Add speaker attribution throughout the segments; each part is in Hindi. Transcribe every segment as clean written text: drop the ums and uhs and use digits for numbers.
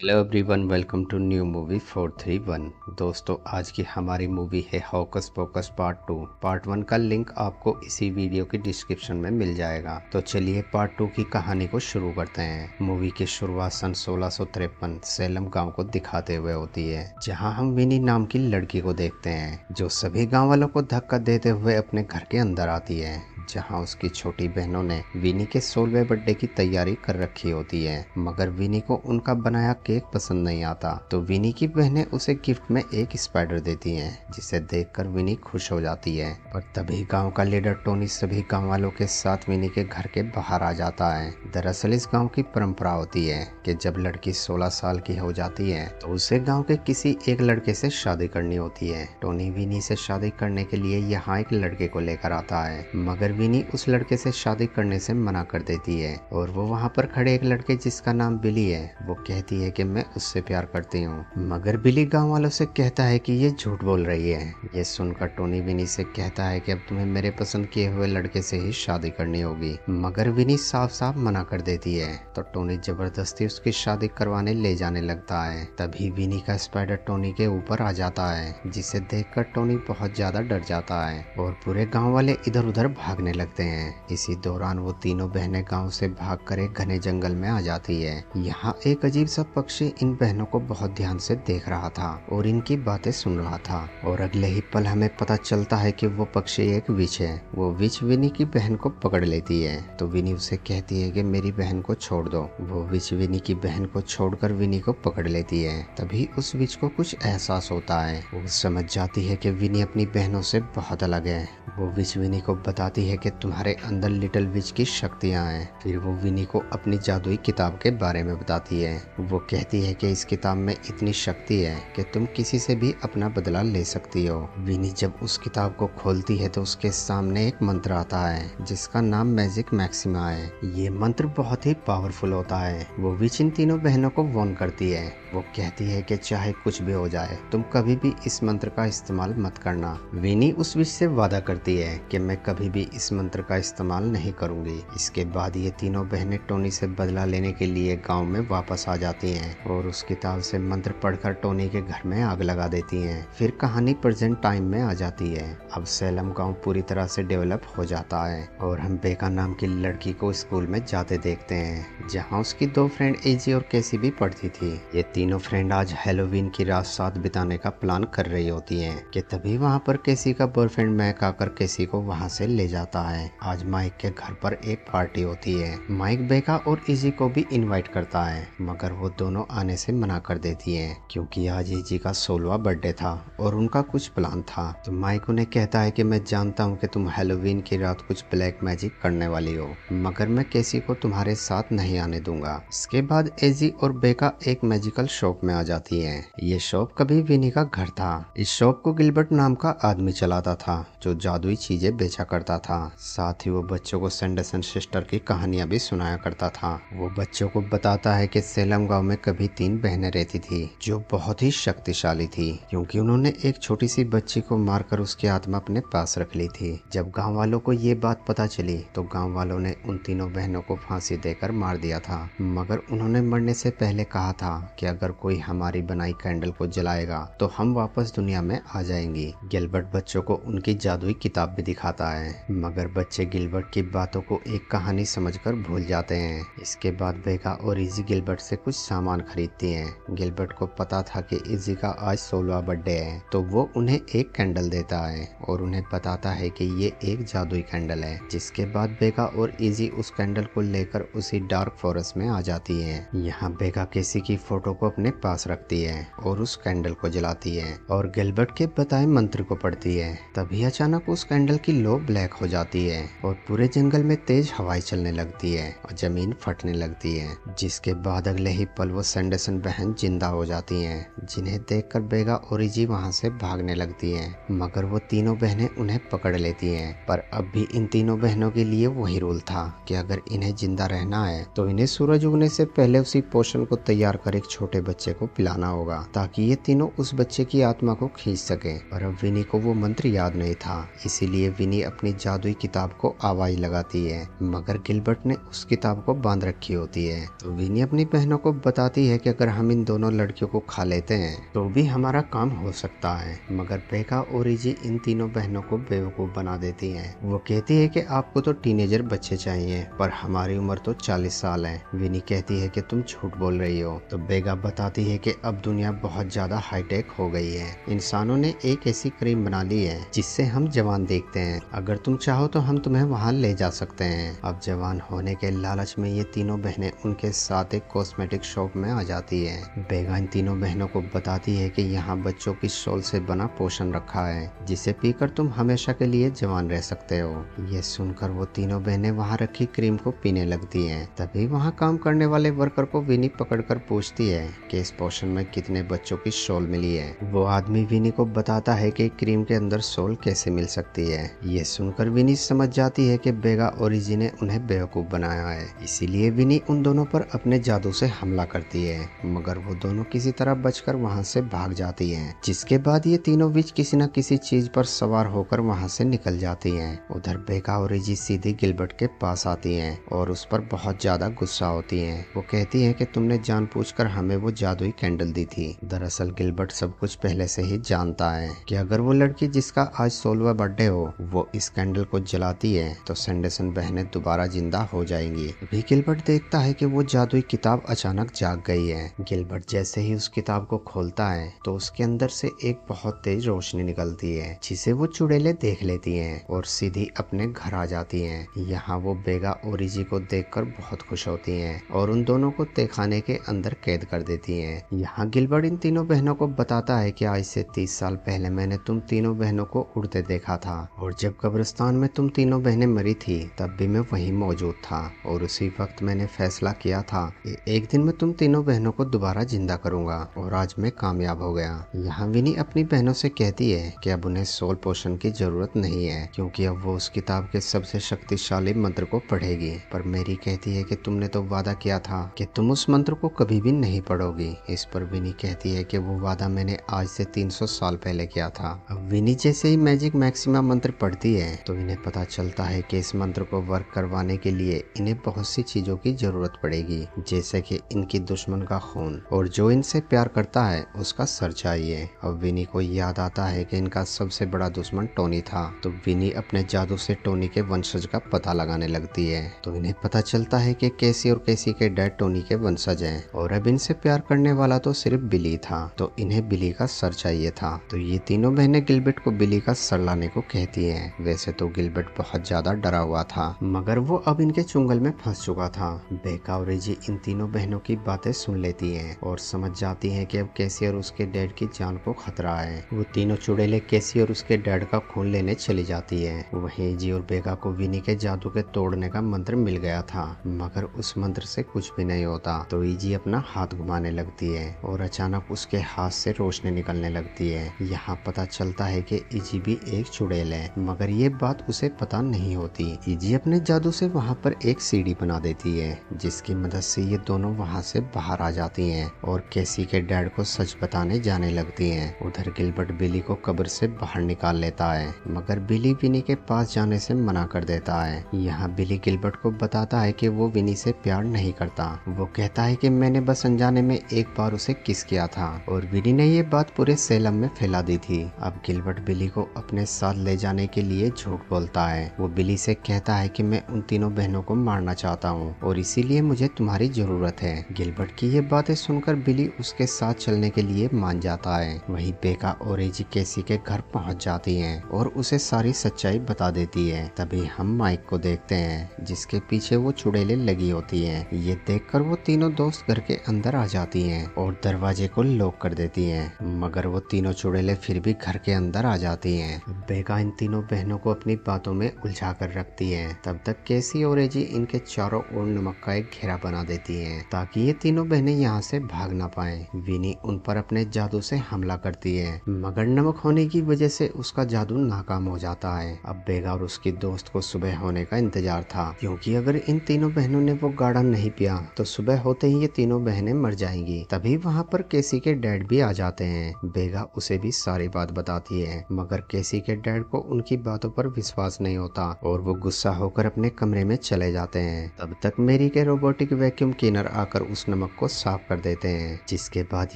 Speaker 1: Hello everyone, welcome to new movie 431। दोस्तों, आज की हमारी मूवी है हॉकस पॉकस पार्ट 2। पार्ट 1 का लिंक आपको इसी वीडियो की डिस्क्रिप्शन में मिल जाएगा। तो चलिए पार्ट 2 की कहानी को शुरू करते हैं। मूवी की शुरुआत सन 1653 सेलम गांव को दिखाते हुए होती है, जहां हम विनी नाम की लड़की को देखते हैं, जो सभी गाँव वालों को धक्का देते हुए अपने घर के अंदर आती है, जहां उसकी छोटी बहनों ने विनी के 16वें बर्थडे की तैयारी कर रखी होती है। मगर विनी को उनका बनाया केक पसंद नहीं आता, तो विनी की बहनें उसे गिफ्ट में एक स्पाइडर देती हैं, जिसे देखकर विनी खुश हो जाती है। और तभी गांव का लीडर टोनी सभी गांव वालों के साथ विनी के घर के बाहर आ जाता है। दरअसल इस गांव की परंपरा होती है कि जब लड़की 16 साल की हो जाती है तो उसे गांव के किसी एक लड़के से शादी करनी होती है। टोनी विनी से शादी करने के लिए यहाँ एक लड़के को लेकर आता है, मगर विनी उस लड़के से शादी करने से मना कर देती है। और वो वहाँ पर खड़े एक लड़के जिसका नाम बिली है, वो कहती है कि मैं उससे प्यार करती हूँ, मगर बिली गांव वालों से कहता है कि ये झूठ बोल रही है। ये सुनकर टोनी विनी से कहता है कि अब तुम्हें मेरे पसंद किए हुए लड़के से ही शादी करनी होगी, मगर विनी साफ साफ मना कर देती है। तो टोनी जबरदस्ती उसकी शादी करवाने ले जाने लगता है। तभी विनी का स्पाइडर टोनी के ऊपर आ जाता है, जिसे देखकर टोनी बहुत ज्यादा डर जाता है और पूरे गाँव वाले इधर उधर भागने लगते हैं। इसी दौरान वो तीनों बहनें गांव से भागकर एक घने जंगल में आ जाती है। यहाँ एक अजीब सा पक्षी इन बहनों को बहुत ध्यान से देख रहा था और इनकी बातें सुन रहा था। और अगले ही पल हमें पता चलता है कि वो पक्षी एक विच है। वो विच विनी की बहन को पकड़ लेती है, तो विनी उसे कहती है कि मेरी बहन को छोड़ दो। वो विच विनी की बहन को छोड़कर विनी को पकड़ लेती है। तभी उस विच को कुछ एहसास होता है। वो समझ जाती है कि विनी अपनी बहनों से बहुत अलग है। वो विच विनी को बताती है कि तुम्हारे अंदर लिटिल विच की शक्तियां हैं। फिर वो विनी को अपनी जादुई किताब के बारे में बताती है। वो कहती है कि इस किताब में इतनी शक्ति है कि तुम किसी से भी अपना बदला ले सकती हो। विनी जब उस किताब को खोलती है तो उसके सामने एक मंत्र आता है, जिसका नाम मैजिक मैक्सिमा है। ये मंत्र बहुत ही पावरफुल होता है। वो विच इन तीनों बहनों को वार्न करती है। वो कहती है कि चाहे कुछ भी हो जाए, तुम कभी भी इस मंत्र का इस्तेमाल मत करना। विनी उस विच से वादा करती है कि मैं कभी भी इस मंत्र का इस्तेमाल नहीं करूंगी। इसके बाद ये तीनों बहनें टोनी से बदला लेने के लिए गांव में वापस आ जाती हैं और उस किताब से मंत्र पढ़कर टोनी के घर में आग लगा देती हैं। फिर कहानी प्रेजेंट टाइम में आ जाती है। अब सेलम गांव पूरी तरह से डेवलप हो जाता है और हम बेका नाम की लड़की को स्कूल में जाते देखते हैं, जहाँ उसकी दो फ्रेंड एजी और कैसी भी पढ़ती थी। ये तीनों फ्रेंड आज हैलोवीन की रात साथ बिताने का प्लान कर रही होती हैं कि तभी वहाँ पर कैसी का बॉयफ्रेंड मैक आकर कैसी को वहाँ से ले जाता है। आज माइक के घर पर एक पार्टी होती है। माइक बेका और इजी को भी इनवाइट करता है, मगर वो दोनों आने से मना कर देती हैं, क्योंकि आज इजी का 16वां बर्थडे था और उनका कुछ प्लान था। तो माइक उन्हें कहता है कि मैं जानता हूँ कि तुम हैलोवीन की रात कुछ ब्लैक मैजिक करने वाली हो, मगर मैं कैसी को तुम्हारे साथ नहीं आने दूंगा। इसके बाद एजी और बेका एक मैजिकल शॉप में आ जाती है। ये शॉप कभी विनी का घर था। इस शॉप को गिलबर्ट नाम का आदमी चलाता था, जो जादुई चीजें बेचा करता था। साथ ही वो बच्चों को सैंडरसन सिस्टर की कहानियां भी सुनाया करता था। वो बच्चों को बताता है कि सेलम गांव में कभी 3 बहनें रहती थी, जो बहुत ही शक्तिशाली थी, क्योंकि उन्होंने एक छोटी सी बच्ची को मारकर उसकी आत्मा अपने पास रख ली थी। जब गांव वालों को ये बात पता चली तो गांव वालों ने उन तीनों बहनों को फांसी देकर मार दिया था, मगर उन्होंने मरने से पहले कहा था कि अगर कोई हमारी बनाई कैंडल को जलाएगा तो हम वापस दुनिया में आ जाएंगी। गिलबर्ट बच्चों को उनकी जादुई किताब भी दिखाता है, मगर बच्चे गिलबर्ट की बातों को एक कहानी समझकर भूल जाते हैं। इसके बाद बेका और इजी गिलबर्ट से कुछ सामान खरीदती हैं। गिलबर्ट को पता था कि इजी का आज 16वां बर्थडे है, तो वो उन्हें एक कैंडल देता है और उन्हें बताता है कि ये एक जादुई कैंडल है। जिसके बाद बेका और इजी उस कैंडल को लेकर उसी डार्क फॉरेस्ट में आ जाती है। यहाँ बेका केसी की फोटो को अपने पास रखती है और उस कैंडल को जलाती है और गिलबर्ट के बताए मंत्र को पढ़ती है। तभी अचानक उस कैंडल की लो ब्लैक हो जाती है और पूरे जंगल में तेज हवाएं चलने लगती है और जमीन फटने लगती है। जिसके बाद अगले ही पल वो सैंडरसन बहन जिंदा हो जाती हैं, जिन्हें देखकर बेगा और इजी वहां से भागने लगती हैं, मगर वो तीनों बहनें उन्हें पकड़ लेती हैं। पर अब भी इन तीनों बहनों के लिए वही रूल था कि अगर इन्हें जिंदा रहना है तो इन्हें सूरज उगने से पहले उसी पोशन को तैयार कर एक छोटे बच्चे को पिलाना होगा, ताकि ये तीनों उस बच्चे की आत्मा को खींच सके। पर अब विनी को वो मंत्र याद नहीं था, इसीलिए विनी अपनी जादुई जादुई किताब को आवाज लगाती है, मगर गिलबर्ट ने उस किताब को बांध रखी होती है। तो विनी अपनी बहनों को बताती है कि अगर हम इन दोनों लड़कियों को खा लेते हैं तो भी हमारा काम हो सकता है, मगर बेका और इजी इन तीनों बहनों को बेवकूफ बना देती हैं। वो कहती है कि आपको तो टीनेजर बच्चे चाहिए, पर हमारी उम्र तो 40 साल है। विनी कहती है कि तुम झूठ बोल रही हो। तो बेगा बताती है कि अब दुनिया बहुत ज्यादा हाईटेक हो गई है, इंसानों ने एक ऐसी क्रीम बना ली है जिससे हम जवान देखते हैं। अगर तुम चाहो तो हम तुम्हें वहां ले जा सकते हैं। अब जवान होने के लालच में ये तीनों बहनें उनके साथ एक कॉस्मेटिक शॉप में आ जाती है। बेगा इन तीनों बहनों को बताती है कि यहाँ बच्चों की सोल से बना पोषण रखा है जिसे पीकर तुम हमेशा के लिए जवान रह सकते हो। ये सुनकर वो तीनों बहनें वहाँ रखी क्रीम को पीने लगती हैं। तभी वहाँ काम करने वाले वर्कर को विनी पकड़कर पूछती है कि इस पोषण में कितने बच्चों की सोल मिली है। वो आदमी विनी को बताता है कि क्रीम के अंदर सोल कैसे मिल सकती है। ये सुनकर विनी समझ जाती है कि बेगा और इजी ने उन्हें बेवकूफ बनाया है, इसीलिए विनी उन दोनों पर अपने जादू से हमला करती है, मगर वो दोनों किसी तरह बचकर वहाँ से भाग जाती हैं। जिसके बाद ये तीनों विच किसी न किसी चीज पर सवार होकर वहाँ से निकल जाती हैं। उधर बेगा और इजी सीधी गिलबर्ट के पास आती हैं और उस पर बहुत ज्यादा गुस्सा होती हैं। वो कहती हैं कि तुमने जानबूझकर हमें वो जादुई कैंडल दी थी। दरअसल गिलबर्ट सब कुछ पहले से ही जानता है कि अगर वो लड़की जिसका आज 16वां बर्थडे हो वो इस कैंडल को जलाती है तो सैंडरसन बहनें दोबारा जिंदा हो जाएंगी। अभी गिलबर्ट देखता है कि वो जादुई किताब अचानक जाग गई है। गिलबर्ट जैसे ही उस किताब को खोलता है तो उसके अंदर से एक बहुत तेज रोशनी निकलती है जिसे वो चुड़ैलें देख लेती हैं और सीधी अपने घर आ जाती हैं। यहाँ वो बेगा और इजी को देखकर बहुत खुश होती हैं और उन दोनों को तहखाने के अंदर कैद कर देती हैं। यहाँ गिलबर्ट इन तीनों बहनों को बताता है कि आज से 30 साल पहले मैंने तुम तीनों बहनों को उड़ते देखा था और जब कब्रिस्तान में तुम तीनों बहनें मरी थी तब भी मैं वहीं मौजूद था और उसी वक्त मैंने फैसला किया था कि एक दिन मैं तुम तीनों बहनों को दोबारा जिंदा करूंगा और आज मैं कामयाब हो गया। यहाँ विनी अपनी बहनों से कहती है कि अब उन्हें सोल पोषण की जरूरत नहीं है क्योंकि अब वो उस किताब के सबसे शक्तिशाली मंत्र को पढ़ेगी, पर मेरी कहती है कि तुमने तो वादा किया था कि तुम उस मंत्र को कभी भी नहीं पढ़ोगी। इस पर विनी कहती है कि वो वादा मैंने आज से 300 साल पहले किया था। अब विनी जैसे ही मैजिक मैक्सिमा मंत्र पढ़ती है तो इन्हें पता चलता है कि इस मंत्र को वर्क करवाने के लिए इन्हें बहुत सी चीजों की जरूरत पड़ेगी, जैसे कि इनकी दुश्मन का खून और जो इनसे प्यार करता है उसका सर चाहिए। अब विनी को याद आता है कि इनका सबसे बड़ा दुश्मन टोनी था, तो विनी अपने जादू से टोनी के वंशज का पता लगाने लगती है। तो इन्हें पता चलता है कि कैसी और कैसी के डैड टोनी के वंशज हैं और अब इनसे प्यार करने वाला तो सिर्फ बिली था, तो इन्हें बिली का सर चाहिए था। तो ये तीनों बहनें गिलबर्ट को बिली का सर लाने को कहती हैं। वैसे तो गिलबर्ट बहुत ज्यादा डरा हुआ था, मगर वो अब इनके चुंगल में फंस चुका था। बेका और रिजी इन तीनों बहनों की बातें सुन लेती हैं और समझ जाती हैं कि अब कैसी और उसके डैड की जान को खतरा है। वो तीनों चुड़ैलें कैसी और उसके डैड का खून लेने चली जाती है। वहीं इजी और बेका को विनी के जादू के तोड़ने का मंत्र मिल गया था, मगर उस मंत्र से कुछ भी नहीं होता। तो इजी अपना हाथ घुमाने लगती है और अचानक उसके हाथ से रोशनी निकलने लगती है। यहाँ पता चलता है कि इजी भी एक चुड़ैल है, मगर ये बात उसे पता नहीं होती। इजी अपने जादू से वहाँ पर एक सीढ़ी बना देती है जिसकी मदद से ये दोनों वहाँ से बाहर आ जाती हैं और कैसी के डैड को सच बताने जाने लगती हैं। उधर गिलबर्ट बिली को कब्र से बाहर निकाल लेता है, मगर बिली विनी के पास जाने से मना कर देता है। यहाँ बिली गिलबर्ट को बताता है कि वो विनी से प्यार नहीं करता। वो कहता है कि मैंने बस अनजाने में एक बार उसे किस किया था और विनी ने ये बात पूरे सेलम में फैला दी थी। अब गिलबर्ट बिली को अपने साथ ले जाने के लिए झूठ बोलता है। वो बिली से कहता है कि मैं उन तीनों बहनों को मारना चाहता हूँ और इसीलिए मुझे तुम्हारी जरूरत है। गिलबर्ट की ये बातें सुनकर बिली उसके साथ चलने के लिए मान जाता है। वहीं बेका और एजी केसी के घर पहुंच जाती हैं और उसे सारी सच्चाई बता देती है। तभी हम माइक को देखते हैं जिसके पीछे वो चुड़ैलें लगी होती हैं। ये देखकर वो तीनों दोस्त घर के अंदर आ जाती हैं और दरवाजे को लॉक कर देती हैं, मगर वो तीनों चुड़ैलें फिर भी घर के अंदर आ जाती हैं। बेका इन तीनों बहनों को अपनी बातों में उलझा कर रखती है। तब तक केसी और एजी इनके चारों ओर नमक का एक घेरा बना देती हैं ताकि ये तीनों बहनें यहाँ से भाग ना पाएं। विनी उन पर अपने जादू से हमला करती है, मगर नमक होने की वजह से उसका जादू नाकाम हो जाता है। अब बेगा और उसकी दोस्त को सुबह होने का इंतजार था, क्योंकि अगर इन तीनों बहनों ने वो गाढ़ा नहीं पिया तो सुबह होते ही ये तीनों बहनें मर जाएंगी। तभी वहाँ पर केसी के डैड भी आ जाते हैं। बेगा उसे भी सारी बात बताती है, मगर केसी के डैड को उनकी बातों पर विश्वास विश्वास नहीं होता और वो गुस्सा होकर अपने कमरे में चले जाते हैं। तब तक मेरी के रोबोटिक वैक्यूम क्लीनर आकर उस नमक को साफ कर देते हैं, जिसके बाद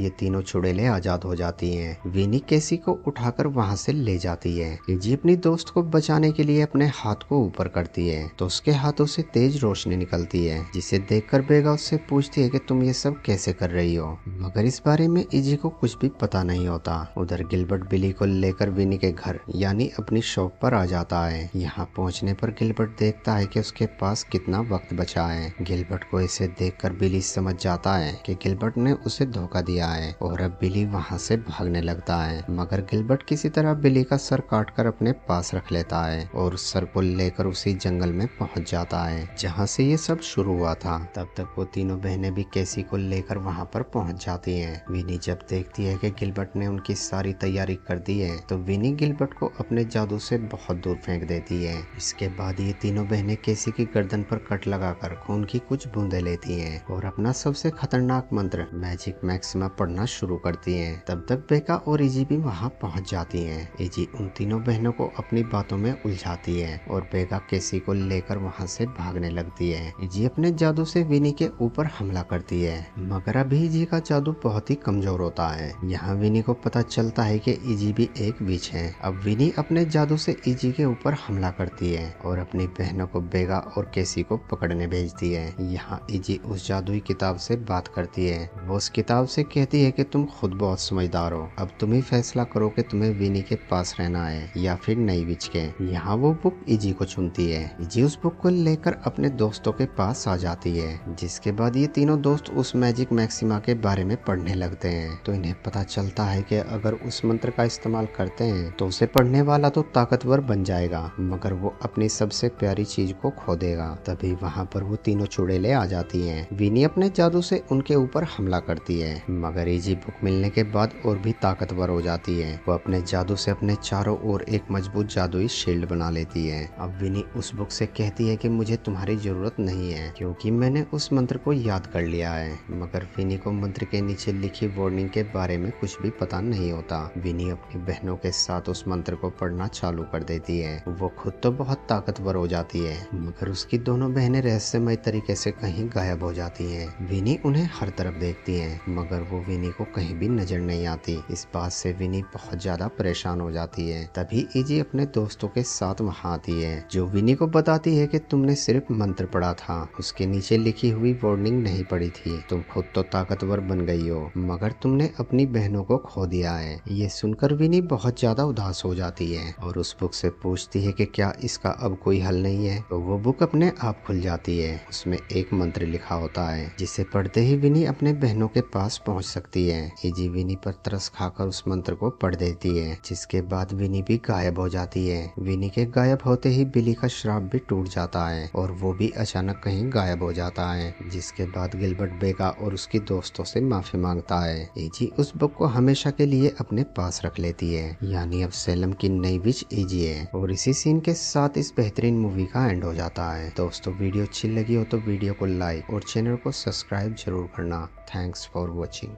Speaker 1: ये तीनों चुड़ैलें आजाद हो जाती हैं। विनी केसी को उठाकर वहाँ से ले जाती है। इजी अपनी दोस्त को बचाने के लिए अपने हाथ को ऊपर करती है तो उसके हाथों से तेज रोशनी निकलती है, जिसे देखकर बेगा उससे पूछती है कि तुम ये सब कैसे कर रही हो, मगर इस बारे में इजी को कुछ भी पता नहीं होता। उधर गिलबर्ट बिली को लेकर विनी के घर यानी अपनी शॉप पर आ जाता है। यहाँ पहुँचने पर गिलबर्ट देखता है कि उसके पास कितना वक्त बचा है। गिलबर्ट को इसे देखकर बिली समझ जाता है कि गिलबर्ट ने उसे धोखा दिया है और अब बिली वहाँ से भागने लगता है, मगर गिलबर्ट किसी तरह बिली का सर काटकर अपने पास रख लेता है और उस सर को लेकर उसी जंगल में पहुँच जाता है जहाँ से ये सब शुरू हुआ था। तब तक वो तीनों बहनें भी केसी को लेकर वहाँ पर पहुँच जाती हैं। विनी जब देखती है कि गिलबर्ट ने उनकी सारी तैयारी कर दी है तो विनी गिलबर्ट को अपने जादू से बहुत दूर फेंक देती है। इसके बाद ये तीनों बहनें केसी की गर्दन पर कट लगाकर खून की कुछ बूंदें लेती हैं और अपना सबसे खतरनाक मंत्र मैजिक मैक्सिमा पढ़ना शुरू करती हैं। तब तक बेका और इजी भी वहाँ पहुँच जाती हैं। इजी उन तीनों बहनों को अपनी बातों में उलझाती है और बेका केसी को लेकर वहाँ से भागने लगती है। इजी अपने जादू से विनी के ऊपर हमला करती है, मगर अभी इजी का जादू बहुत ही कमजोर होता है। यहाँ विनी को पता चलता है कि इजी भी एक विच है। अब विनी अपने जादू से इजी के ऊपर हमला करती है और अपनी बहनों को बेगा और केसी को पकड़ने भेजती है। यहाँ इजी उस जादुई किताब से बात करती है। वो उस किताब से कहती है कि तुम खुद बहुत समझदार हो, अब तुम ही फैसला करो कि तुम्हें विनी के पास रहना है या फिर नई विच के। यहाँ वो बुक इजी को चुनती है। इजी उस बुक को लेकर अपने दोस्तों के पास आ जाती है, जिसके बाद ये तीनों दोस्त उस मैजिक मैक्सिमा के बारे में पढ़ने लगते हैं। तो इन्हें पता चलता है कि अगर उस मंत्र का इस्तेमाल करते हैं तो उसे पढ़ने वाला तो ताकतवर बन जाएगा, मगर वो अपनी सबसे प्यारी चीज को खो देगा। तभी वहाँ पर वो तीनों चुड़ैलें आ जाती हैं। विनी अपने जादू से उनके ऊपर हमला करती है, मगर इजी बुक मिलने के बाद और भी ताकतवर हो जाती है। वो अपने जादू से अपने चारों ओर एक मजबूत जादुई शील्ड बना लेती है। अब विनी उस बुक से कहती है कि मुझे तुम्हारी जरूरत नहीं है क्योंकि मैंने उस मंत्र को याद कर लिया है, मगर विनी को मंत्र के नीचे लिखी वार्निंग के बारे में कुछ भी पता नहीं होता। विनी अपनी बहनों के साथ उस मंत्र को पढ़ना चालू कर देती है। वो खुद तो बहुत ताकतवर हो जाती है, मगर उसकी दोनों बहनें रहस्यमय तरीके से कहीं गायब हो जाती हैं। विनी उन्हें हर तरफ देखती है, मगर वो विनी को कहीं भी नजर नहीं आती। इस बात से विनी बहुत ज्यादा परेशान हो जाती है। तभी इजी अपने दोस्तों के साथ वहाँ आती है, जो विनी को बताती है कि तुमने सिर्फ मंत्र पढ़ा था, उसके नीचे लिखी हुई वार्निंग नहीं पढ़ी थी। तुम खुद तो ताकतवर बन गई हो, मगर तुमने अपनी बहनों को खो दिया है। ये सुनकर विनी बहुत ज्यादा उदास हो जाती है और उस बुक से पूछती है कि क्या इसका अब कोई हल नहीं है। तो वो बुक अपने आप खुल जाती है। उसमें एक मंत्र लिखा होता है, जिसे पढ़ते ही विनी अपने बहनों के पास पहुंच सकती है। इजी विनी पर तरस खाकर उस मंत्र को पढ़ देती है, जिसके बाद विनी भी गायब हो जाती है। विनी के गायब होते ही बिली का श्राप भी टूट जाता है और वो भी अचानक कहीं गायब हो जाता है, जिसके बाद गिलबर्ट बेगा और उसकी दोस्तों से माफी मांगता है। इजी उस बुक को हमेशा के लिए अपने पास रख लेती है, यानी अब सेलम की नई विच इजी है। और इसी सीन के साथ इस बेहतरीन मूवी का एंड हो जाता है। दोस्तों वीडियो अच्छी लगी हो तो वीडियो को लाइक और चैनल को सब्सक्राइब जरूर करना। Thanks for watching.